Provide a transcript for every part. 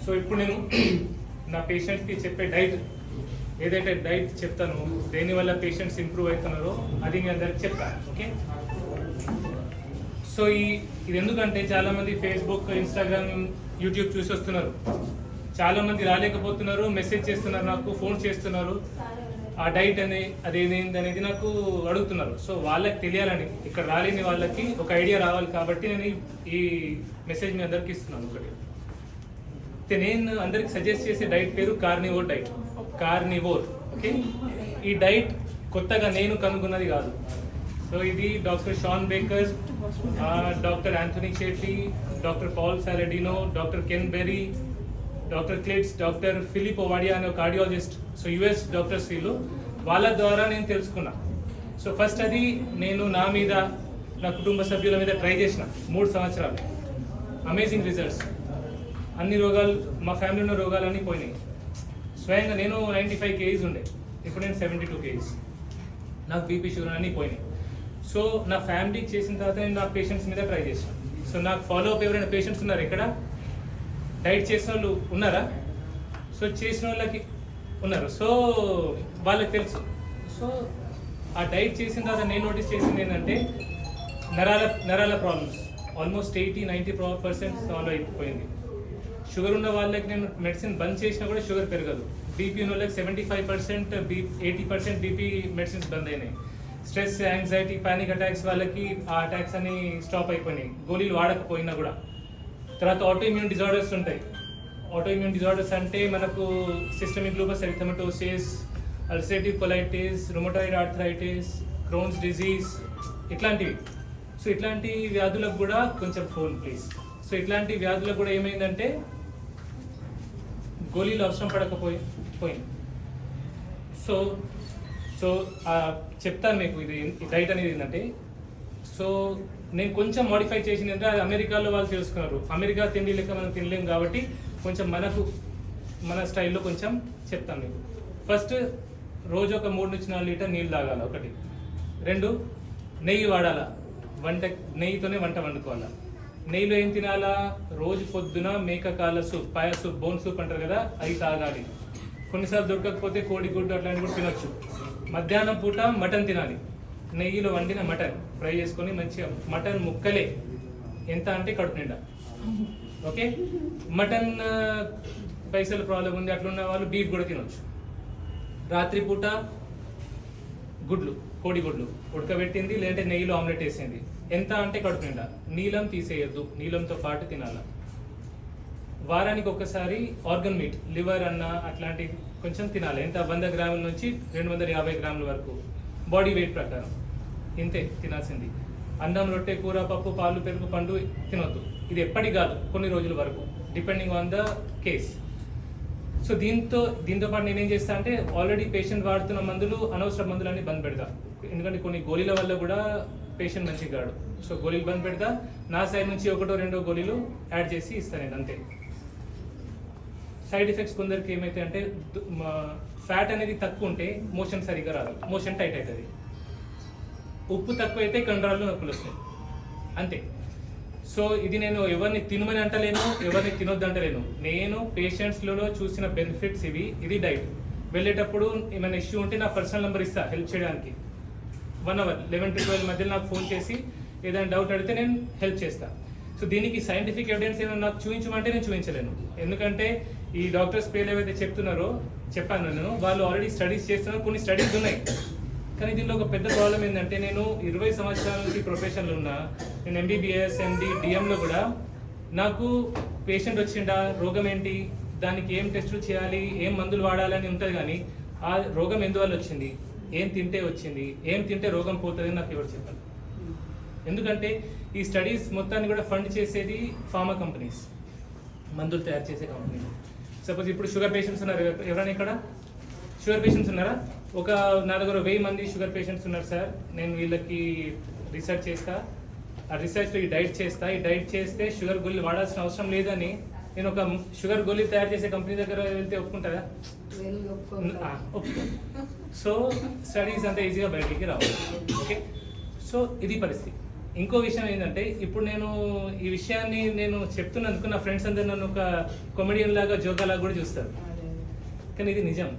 So ఇప్పుడు నేను నా పేషెంట్స్కి చెప్పే డైట్ ఏదైతే డైట్ చెప్తానో దేనివల్ల పేషెంట్స్ ఇంప్రూవ్ అవుతున్నారో అది మీ అందరికి చెప్తాను. ఓకే, సో ఇది ఎందుకంటే చాలామంది ఫేస్బుక్, ఇన్స్టాగ్రామ్, యూట్యూబ్ చూసి వస్తున్నారు. చాలామంది రాలేకపోతున్నారు, మెసేజ్ చేస్తున్నారు, నాకు ఫోన్ చేస్తున్నారు, ఆ డైట్ అదేంటి అనేది నాకు అడుగుతున్నారు. సో వాళ్ళకి తెలియాలని, ఇక్కడ రాలేని వాళ్ళకి ఒక ఐడియా రావాలి కాబట్టి నేను ఈ మెసేజ్ మీ అందరికి ఇస్తున్నాను. ఒకటి నేను అందరికి సజెస్ట్ చేసే డైట్ పేరు కార్నివోర్ డైట్. కార్నివోర్. ఓకే, ఈ డైట్ కొత్తగా నేను కనుగొన్నది కాదు. సో ఇది doctor Shawn Baker, doctor Anthony Chaffee, doctor Paul Saladino, doctor Ken Berry, doctor Kiltz, doctor Philip Ovadia అనే కార్డియాలజిస్ట్, సో యుఎస్ డాక్టర్స్ వీళ్ళు, వాళ్ళ ద్వారా నేను తెలుసుకున్నా. సో ఫస్ట్ అది నేను నా మీద, నా కుటుంబ సభ్యుల మీద ట్రై చేసిన 3 సంవత్సరాలు. Amazing results. అన్ని రోగాలు, మా ఫ్యామిలీ ఉన్న రోగాలన్నీ పోయినాయి. స్వయంగా నేను 95 kgs ఉండే, ఇప్పుడు నేను 72 kgs. నాకు బీపీ, షుగర్ అన్నీ పోయినాయి. సో నా ఫ్యామిలీకి చేసిన తర్వాత నేను నా పేషెంట్స్ మీద ట్రై చేసాను. సో నాకు ఫాలో అప్ ఎవరైనా పేషెంట్స్ ఉన్నారు ఇక్కడ? డైట్ చేసిన వాళ్ళు ఉన్నారా? సో చేసిన వాళ్ళకి ఉన్నారు. సో వాళ్ళకి తెలుసు. సో ఆ డైట్ చేసిన తర్వాత నేను నోటీస్ చేసింది ఏంటంటే నరాల ప్రాబ్లమ్స్ ఆల్మోస్ట్ 80-90% సాల్వ్ అయిపోయింది. షుగర్ ఉన్న వాళ్ళకి నేను మెడిసిన్ బంద్ చేసినా కూడా షుగర్ పెరగదు. బీపీ ఉన్న వాళ్ళకి 75%, 80% బీపీ మెడిసిన్స్ బంద్ అయినాయి. స్ట్రెస్, యాంగ్జైటీ, పానిక్ అటాక్స్ వాళ్ళకి ఆ అటాక్స్ అని స్టాప్ అయిపోయినాయి, గోళీలు వాడకపోయినా కూడా. తర్వాత ఆటో ఇమ్యూన్ డిజార్డర్స్ ఉంటాయి. ఆటో ఇమ్యూన్ డిజార్డర్స్ అంటే మనకు systemic lupus erythematosus, ulcerative colitis, rheumatoid arthritis, Crohn's disease, ఇట్లాంటివి. సో ఇట్లాంటి వ్యాధులకు కూడా కొంచెం ఫోన్ ప్లీజ్. సో ఇట్లాంటి వ్యాధులకు కూడా ఏమైందంటే గోళీలు అవసరం పడకపోయింది. సో సో చెప్తాను మీకు ఇది డైట్ అనేది ఏంటంటే, సో నేను కొంచెం మోడిఫై చేసింది అంటే అది అమెరికాలో వాళ్ళు తెలుసుకున్నారు. అమెరికా తిండి లెక్క మనం తినలేం కాబట్టి కొంచెం మన స్టైల్లో కొంచెం చెప్తాను మీకు. ఫస్ట్ రోజు ఒక 3-4 లీటర్ నీళ్ళు తాగాల. 1. 2 నెయ్యి వాడాలా. నెయ్యితోనే వంట వండుకోవాలా. నెయ్యిలో ఏం తినాలా? రోజు పొద్దున మేకకాల సూప్, పాయ సూప్, బోన్ సూప్ అంటారు కదా, అవి తాగాలి. కొన్నిసార్లు దొరకకపోతే కోడిగుడ్డు అట్లాంటివి కూడా తినొచ్చు. మధ్యాహ్నం పూట మటన్ తినాలి. నెయ్యిలో వండిన మటన్ ఫ్రై చేసుకొని మంచిగా, మటన్ ముక్కలే, ఎంత అంటే కడుపు నిండా. ఓకే, మటన్ పైసలు ప్రాబ్లం ఉంది అట్లున్న వాళ్ళు బీఫ్ కూడా తినొచ్చు. రాత్రిపూట గుడ్లు, కోడిగుడ్లు ఉడకబెట్టింది, లేదంటే నెయ్యిలో ఆమ్లెట్ వేసింది, ఎంత అంటే కడుపు నిండా. నీలం తీసేయద్దు, నీలంతో పాటు తినాల. వారానికి ఒకసారి ఆర్గన్ మీట్, లివర్ అన్న అట్లాంటి కొంచెం తినాలి. ఎంత? 100 గ్రాముల నుంచి 250 గ్రాముల వరకు, బాడీ వెయిట్ ప్రకారం ఇంతే తినాల్సింది. అన్నం, రొట్టె, కూర, పప్పు, పాలు, పెరుగు, పండు తినొద్దు. ఇది ఎప్పటికి కాదు, కొన్ని రోజుల వరకు, depending on the case. So దీంతో పాటు నేనేం చేస్తా అంటే, ఆల్రెడీ పేషెంట్ వాడుతున్న మందులు, అనవసర మందులన్నీ బంద్ పెడతా. ఎందుకంటే కొన్ని గోళీల వల్ల కూడా పేషెంట్ మంచిగా కాడు. సో గోళీలు బంద్ పెడతా. నా సైడ్ నుంచి 1-2 గోళీలు యాడ్ చేసి ఇస్తాను నేను, అంతే. సైడ్ ఎఫెక్ట్స్ కొందరికి ఏమైతే అంటే, ఫ్యాట్ అనేది తక్కువ ఉంటే మోషన్ సరిగ్గా రాదు, మోషన్ టైట్ అవుతుంది. ఉప్పు తక్కువ అయితే కండరాల్లో నొప్పులు వస్తాయి, అంతే. సో ఇది నేను ఎవరిని తినమని అంటలేను, ఎవరిని తినొద్దు అంటలేను. నేను పేషెంట్స్లలో చూసిన బెనిఫిట్స్ ఇవి. ఇది డైట్. వెళ్ళేటప్పుడు ఏమైనా ఇష్యూ ఉంటే నా పర్సనల్ నెంబర్ ఇస్తా హెల్ప్ చేయడానికి. 1 hour 11 to 12 మధ్యలో నాకు ఫోన్ చేసి ఏదైనా డౌట్ అడిగితే నేను హెల్ప్ చేస్తా. సో దీనికి సైంటిఫిక్ ఎవిడెన్స్ ఏమైనా నాకు చూపించమంటే నేను చూపించలేను. ఎందుకంటే ఈ డాక్టర్స్ పేర్లు ఏవైతే చెప్పాను నేను, వాళ్ళు ఆల్రెడీ స్టడీస్ చేస్తున్నారు, కొన్ని స్టడీస్ ఉన్నాయి. కానీ దీనిలో ఒక పెద్ద ప్రాబ్లం ఏంటంటే, నేను 20 సంవత్సరాల నుంచి ప్రొఫెషన్లో ఉన్నా. నేను MBBS, MD, DMలో కూడా నాకు పేషెంట్ వచ్చిండా, రోగం ఏంటి, దానికి ఏం టెస్టులు చేయాలి, ఏం మందులు వాడాలని ఉంటుంది. కానీ ఆ రోగం ఎందువల్ల వచ్చింది, ఏం తింటే వచ్చింది, ఏం తింటే రోగం పోతుంది నాకు ఎవరు చెప్పాలి. ఎందుకంటే ఈ స్టడీస్ మొత్తాన్ని కూడా ఫండ్ చేసేది ఫార్మా కంపెనీస్, మందులు తయారు చేసే కంపెనీలు. సపోజ్ ఇప్పుడు షుగర్ పేషెంట్స్ ఉన్నారు ఎవరైనా ఇక్కడ? షుగర్ పేషెంట్స్ ఉన్నారా? నా దగ్గర 1000 మంది షుగర్ పేషెంట్స్ ఉన్నారు సార్. నేను వీళ్ళకి రీసెర్చ్ చేస్తా, ఆ రీసెర్చ్లో ఈ డైట్ చేస్తా. ఈ డైట్ చేస్తే షుగర్ గోళీలు వాడాల్సిన అవసరం లేదని నేను ఒక షుగర్ గోళీ తయారు చేసే కంపెనీ దగ్గర వెళ్తే ఒప్పుకుంటుందా? ఒప్పుకో. సో స్టడీస్ అంతా ఈజీగా బయటికి రావాలి. ఓకే, సో ఇది పరిస్థితి. ఇంకో విషయం ఏంటంటే ఇప్పుడు నేను ఈ విషయాన్ని నేను చెప్తున్నందుకు నా ఫ్రెండ్స్ అందరు నన్ను ఒక కామెడియన్ లాగా జోకాలాగా కూడా చూస్తారు, కానీ ఇది నిజం.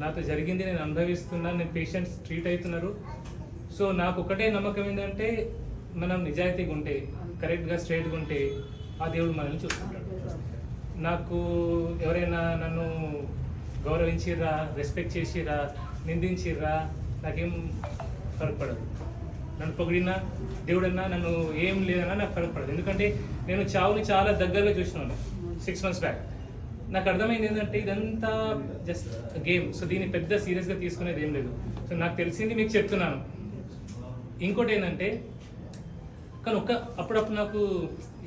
నాతో జరిగింది, నేను అనుభవిస్తున్నాను, నేను పేషెంట్స్ ట్రీట్ అవుతున్నారు. సో నాకు ఒకటే నమ్మకం ఏంటంటే మనం నిజాయితీగా ఉంటే, కరెక్ట్గా స్ట్రైట్గా ఉంటే ఆ దేవుడు మనల్ని చూస్తుంటాడు. నాకు ఎవరైనా నన్ను గౌరవించిర్రా, రెస్పెక్ట్ చేసిర్రా, నిందించిర్రా, నాకేం ఫరక్ పడదు. నన్ను పొగిడినా దేవుడన్నా నన్ను ఏం లేదన్నా నాకు ఫరక్ పడదు. ఎందుకంటే నేను చావుని చాలా దగ్గరగా చూసినాను 6 months బ్యాక్. నాకు అర్థమైంది ఏంటంటే ఇదంతా జస్ట్ గేమ్. సో దీన్ని పెద్ద సీరియస్గా తీసుకునేది ఏం లేదు. సో నాకు తెలిసింది మీకు చెప్తున్నాను. ఇంకోటి ఏంటంటే కానీ అప్పుడప్పుడు నాకు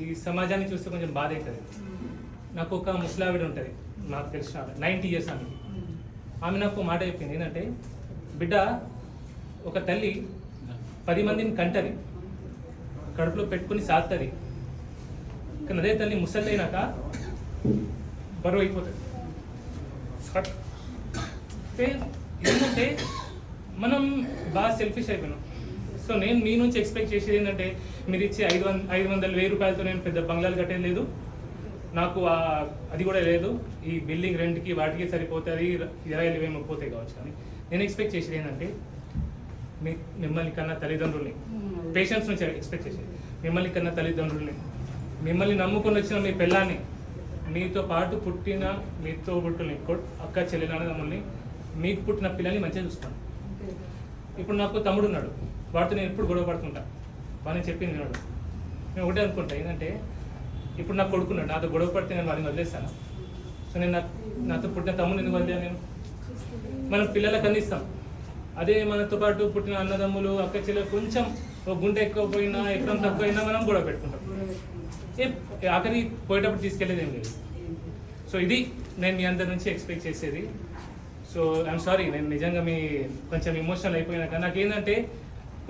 ఈ సమాజాన్ని చూస్తే కొంచెం బాధ అవుతుంది. నాకు ఒక ముసలావిడ ఉంటుంది, నాకు తెలిసిన 90 years ఆమె. ఆమె నాకు మాట చెప్పింది ఏంటంటే, బిడ్డ ఒక తల్లి 10 మందిని కంటది, కడుపులో పెట్టుకుని సాగుతుంది, కానీ అదే తల్లి ముసలి అయినాక బరువు అయిపోతుంది. ఏంటంటే మనం బాగా సెల్ఫిష్ అయిపోయినాం. సో నేను మీ నుంచి ఎక్స్పెక్ట్ చేసేది ఏంటంటే మీరు ఇచ్చే 500,000 రూపాయలతో నేను పెద్ద బంగ్లాలు కట్టేది లేదు, నాకు అది కూడా లేదు, ఈ బిల్డింగ్ రెంట్కి వాటికి సరిపోతుంది, 20,000 పోతాయి కావచ్చు. కానీ నేను ఎక్స్పెక్ట్ చేసేది ఏంటంటే మిమ్మల్ని కన్నా తల్లిదండ్రుల్ని, పేషెంట్స్ నుంచి ఎక్స్పెక్ట్ చేసేది మిమ్మల్ని కన్నా తల్లిదండ్రుల్ని, మిమ్మల్ని నమ్ముకొని వచ్చిన మీ పిల్లాన్ని, మీతో పాటు పుట్టిన మీతో పుట్టిన అక్క చెల్లెలన్నదమ్ముల్ని, మీకు పుట్టిన పిల్లల్ని మంచిగా చూస్తాను. ఇప్పుడు నాకు తమ్ముడు ఉన్నాడు, వాడితో నేను ఎప్పుడు గొడవ పడుతుంటా, వాడిని చెప్పింది విన్నాడు. నేను ఒకటే అనుకుంటా ఏంటంటే ఇప్పుడు నాకు కొడుకున్నాడు, నాతో గొడవ పడితే నేను వాడిని వదిలేస్తాను. సో నేను నాతో పుట్టిన తమ్ముడు ఎందుకు వదిలేను నేను? మనం పిల్లలకు అందిస్తాం. అదే మనతో పాటు పుట్టిన అన్నదమ్ములు అక్క చెల్లెలు కొంచెం గుండె ఎక్కువ పోయినా ఎక్కడ తక్కువ అయినా మనం గొడవ పెట్టుకుంటాం. ఆఖరి పోయేటప్పుడు తీసుకెళ్ళేది ఏం లేదు. సో ఇది నేను మీ అందరి నుంచి ఎక్స్పెక్ట్ చేసేది. సో ఐఎమ్ సారీ, నేను నిజంగా కొంచెం ఎమోషనల్ అయిపోయినా, కానీ నాకు ఏంటంటే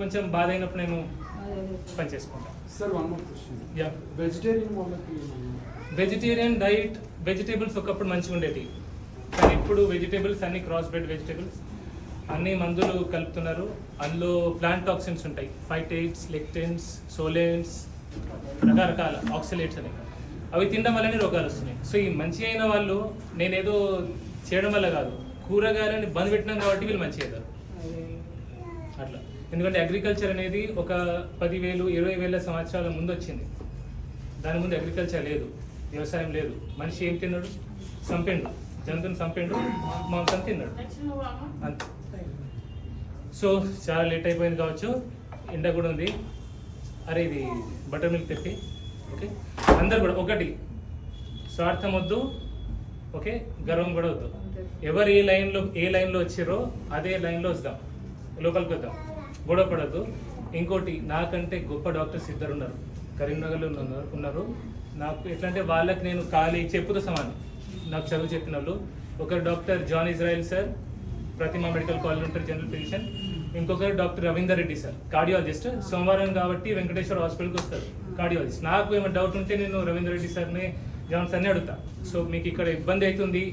కొంచెం బాధ అయినప్పుడు నేను పని చేసుకుంటాను. Sir one more question. Yeah, vegetarian diet, vegetables ఒకప్పుడు మంచిగా ఉండేది, కానీ ఇప్పుడు వెజిటేబుల్స్ అన్ని క్రాస్ బ్రెడ్ వెజిటేబుల్స్, అన్ని మందులు కలుపుతున్నారు. అందులో ప్లాంట్ టాక్సిన్స్ ఉంటాయి, ఫైటేట్స్, లెక్టిన్స్, సోలెన్స్, రకరకాల ఆక్సిలేట్స్ అని. అవి తినడం వల్లనే రోగాలు వస్తున్నాయి. సో ఈ మంచి అయిన వాళ్ళు నేనేదో చేయడం వల్ల కాదు, కూరగాయలని బంద్ పెట్టినాం కాబట్టి వీళ్ళు మంచి అవుతారు అట్లా. ఎందుకంటే అగ్రికల్చర్ అనేది ఒక 10,000, 20,000 సంవత్సరాల ముందు వచ్చింది. దాని ముందు అగ్రికల్చర్ లేదు, వ్యవసాయం లేదు. మనిషి ఏం తిన్నాడు? చంపిండు, జంతువుని చంపిండు, మాంసం తిన్నాడు, అంతే. సో చాలా లేట్ అయిపోయింది కావచ్చు, ఎండ కూడా ఉంది. అరే ఇది బటర్ మిల్క్ తెప్పి. ఓకే, అందరు కూడా ఒకటి, స్వార్థం వద్దు, ఓకే, గర్వం కూడా వద్దు. ఎవరు ఏ లైన్లో వచ్చారో అదే లైన్లో వద్దాం, లోపలికి వద్దాం, గొడవ పడద్దు. ఇంకోటి, నాకంటే గొప్ప డాక్టర్స్ 2 ఉన్నారు, కరీంనగర్లో ఉన్నారు. నాకు ఎట్లా అంటే వాళ్ళకి నేను ఖాళీ చెప్పుతో సమానం, నాకు చదువు చెప్పిన వాళ్ళు. ఒకరు డాక్టర్ జాన్ ఇజ్రాయిల్ సార్, ప్రతిమా మెడికల్ కాలేజ్ ఉంటారు, జనరల్ ఫిజిషియన్. ఇంకొకరు doctor Ravinder Reddy sir, cardiologist. సోమవారం కాబట్టి వెంకటేశ్వర హాస్పిటల్కి వస్తారు, కార్డియాలజిస్ట్. నాకు ఏమైనా డౌట్ ఉంటే నేను రవీందర్ రెడ్డి సార్ని, జాన్ సార్ని అడుగుతా. సో మీకు ఇక్కడ ఇబ్బంది అవుతుంది,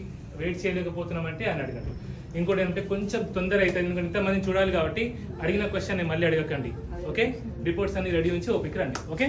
వెయిట్ చేయలేకపోతున్నామంటే అని అడగండి. ఇంకోటి ఏంటంటే కొంచెం తొందర అవుతుంది, ఎందుకంటే ఇంతమందిని చూడాలి కాబట్టి అడిగిన క్వశ్చన్ మళ్ళీ అడగకండి. ఓకే, రిపోర్ట్స్ అన్ని రెడీ ఉంచి ఓపిక రండి. ఓకే.